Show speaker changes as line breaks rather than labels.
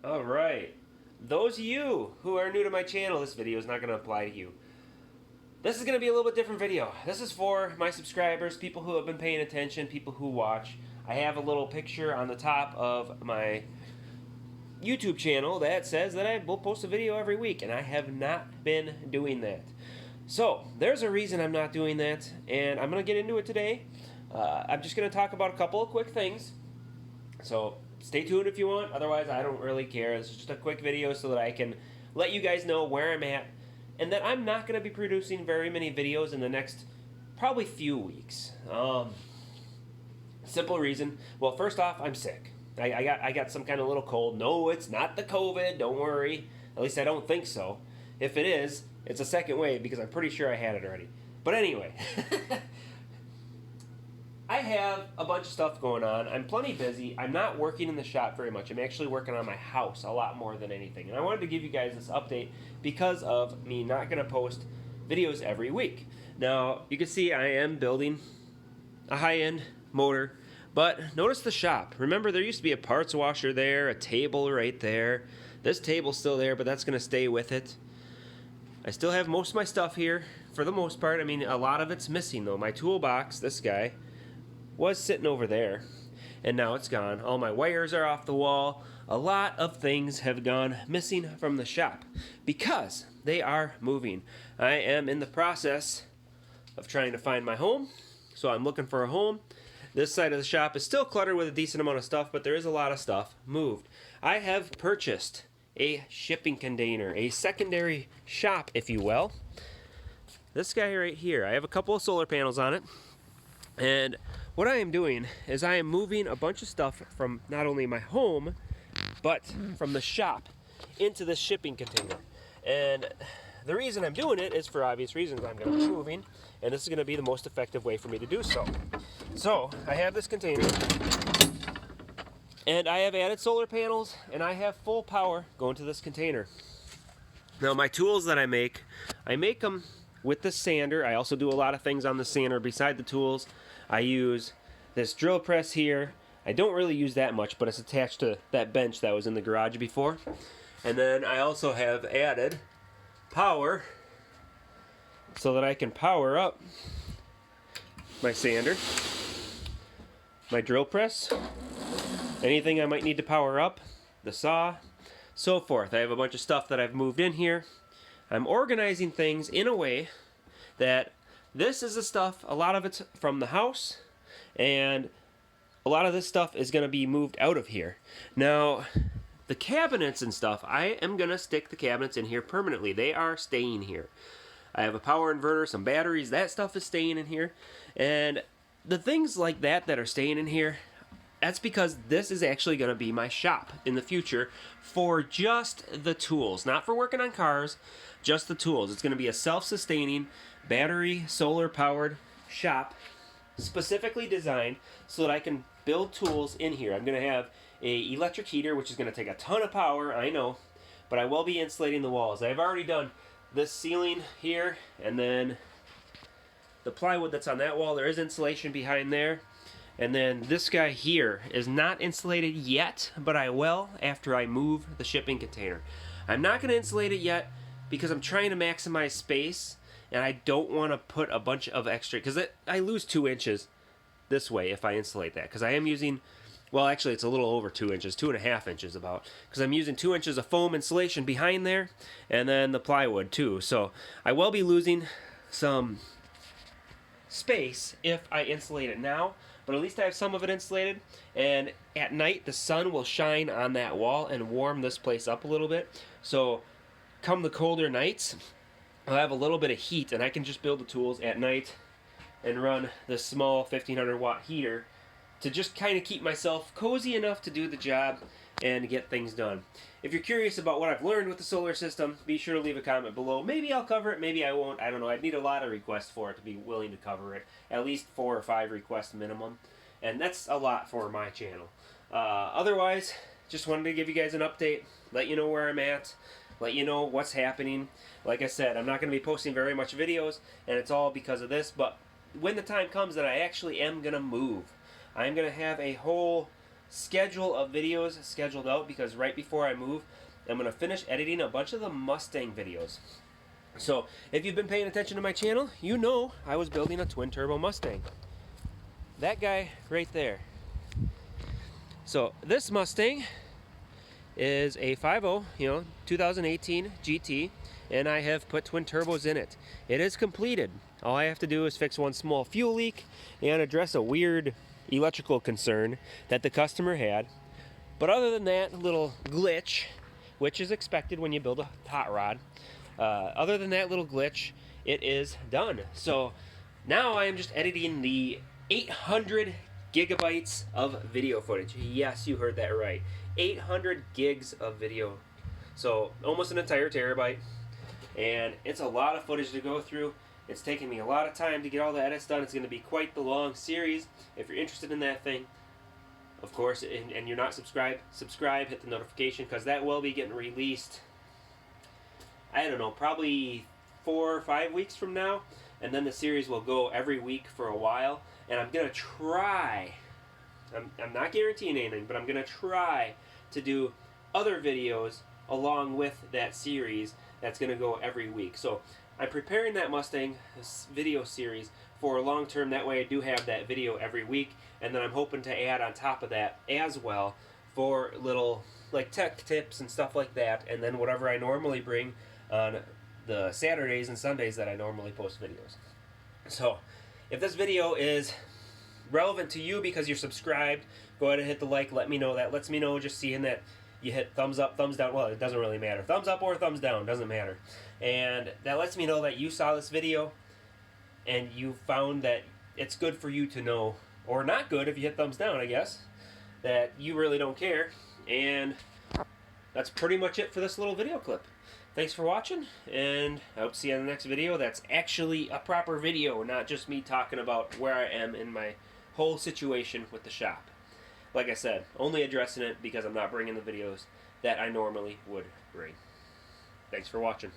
Alright, those of you who are new to my channel, this video is not going to apply to you. This is going to be a little bit different video. This is for my subscribers, people who have been paying attention, people who watch. I have a little picture on the top of my YouTube channel that says that I will post a video every week, and I have not been doing that. So, there's a reason I'm not doing that, and I'm going to get into it today. I'm just going to talk about a couple of quick things. So, stay tuned if you want. Otherwise, I don't really care. This is just a quick video so that I can let you guys know where I'm at, and that I'm not going to be producing very many videos in the next probably few weeks. Simple reason. Well, first off, I'm sick. I got some kind of little cold. No, it's not the COVID. Don't worry. At least I don't think so. If it is, it's a second wave because I'm pretty sure I had it already. But anyway, I have a bunch of stuff going on. I'm plenty busy. I'm not working in the shop very much. I'm actually working on my house a lot more than anything. And I wanted to give you guys this update because of me not going to post videos every week. Now, you can see I am building a high-end motor. But notice the shop. Remember, there used to be a parts washer there, a table right there. This table's still there, but that's going to stay with it. I still have most of my stuff here, for the most part. I mean, a lot of it's missing, though. My toolbox, this guy, was sitting over there, and now it's gone. All my wires are off the wall. A lot of things have gone missing from the shop because they are moving. I am in the process of trying to find my home, so I'm looking for a home. This side of the shop is still cluttered with a decent amount of stuff, but there is a lot of stuff moved. I have purchased a shipping container, a secondary shop, if you will. This guy right here, I have a couple of solar panels on it, and what I am doing is I am moving a bunch of stuff from not only my home, but from the shop into this shipping container. And the reason I'm doing it is for obvious reasons. I'm going to be moving, and this is going to be the most effective way for me to do so. So, I have this container, and I have added solar panels, and I have full power going to this container. Now, my tools that I make them with the sander. I also do a lot of things on the sander beside the tools. I use this drill press here. I don't really use that much, but it's attached to that bench that was in the garage before. And then I also have added power so that I can power up my sander, my drill press, anything I might need to power up, the saw, so forth. I have a bunch of stuff that I've moved in here. I'm organizing things in a way that this is the stuff, a lot of it's from the house, and a lot of this stuff is going to be moved out of here. Now, the cabinets and stuff, I am going to stick the cabinets in here permanently. They are staying here. I have a power inverter, some batteries, that stuff is staying in here. And the things like that are staying in here, that's because this is actually going to be my shop in the future for just the tools. Not for working on cars, just the tools. It's going to be a self-sustaining, battery, solar-powered shop, specifically designed so that I can build tools in here. I'm going to have a electric heater, which is going to take a ton of power, I know, but I will be insulating the walls. I've already done this ceiling here, and then the plywood that's on that wall, there is insulation behind there. And then this guy here is not insulated yet, but I will after I move the shipping container. I'm not going to insulate it yet because I'm trying to maximize space, and I don't want to put a bunch of extra, because I lose 2 inches this way if I insulate that, because I am using, well, actually it's a little over 2 inches, 2.5 inches about, because I'm using 2 inches of foam insulation behind there, and then the plywood too. So I will be losing some space if I insulate it now, but at least I have some of it insulated, and at night the sun will shine on that wall and warm this place up a little bit. So come the colder nights, I'll have a little bit of heat, and I can just build the tools at night and run this small 1500 watt heater to just kind of keep myself cozy enough to do the job and get things done. If you're curious about what I've learned with the solar system, be sure to leave a comment below. Maybe I'll cover it, maybe I won't. I don't know. I'd need a lot of requests for it to be willing to cover it. At least 4 or 5 requests minimum. And that's a lot for my channel. Otherwise, just wanted to give you guys an update, let you know where I'm at, let you know what's happening. Like I said, I'm not going to be posting very much videos, and it's all because of this, but when the time comes that I actually am going to move, I'm going to have a whole schedule of videos scheduled out because right before I move, I'm going to finish editing a bunch of the Mustang videos. So if you've been paying attention to my channel, you know I was building a twin turbo Mustang. That guy right there. So this Mustang is a 5.0, 2018 GT, and I have put twin turbos in it. It is completed. All I have to do is fix one small fuel leak and address a weird electrical concern that the customer had. But other than that little glitch, which is expected when you build a hot rod, other than that little glitch, it is done. So now I am just editing the 800 gigabytes of video footage. Yes, you heard that right. 800 gigs of video. So almost an entire terabyte. And it's a lot of footage to go through. It's taking me a lot of time to get all the edits done. It's going to be quite the long series. If you're interested in that thing, of course, and you're not subscribed, subscribe, hit the notification, because that will be getting released, I don't know, probably 4 or 5 weeks from now. And then the series will go every week for a while. And I'm going to try, I'm not guaranteeing anything, but I'm going to try to do other videos along with that series that's going to go every week. So I'm preparing that Mustang video series for long term. That way I do have that video every week. And then I'm hoping to add on top of that as well for little like tech tips and stuff like that. And then whatever I normally bring on the Saturdays and Sundays that I normally post videos. So if this video is relevant to you because you're subscribed, go ahead and hit the like. Let me know. That lets me know just seeing that you hit thumbs up, thumbs down. Well, it doesn't really matter. Thumbs up or thumbs down, doesn't matter. And that lets me know that you saw this video and you found that it's good for you to know, or not good if you hit thumbs down, I guess, that you really don't care. And that's pretty much it for this little video clip. Thanks for watching, and I hope to see you in the next video that's actually a proper video, not just me talking about where I am in my whole situation with the shop. Like I said, only addressing it because I'm not bringing the videos that I normally would bring. Thanks for watching.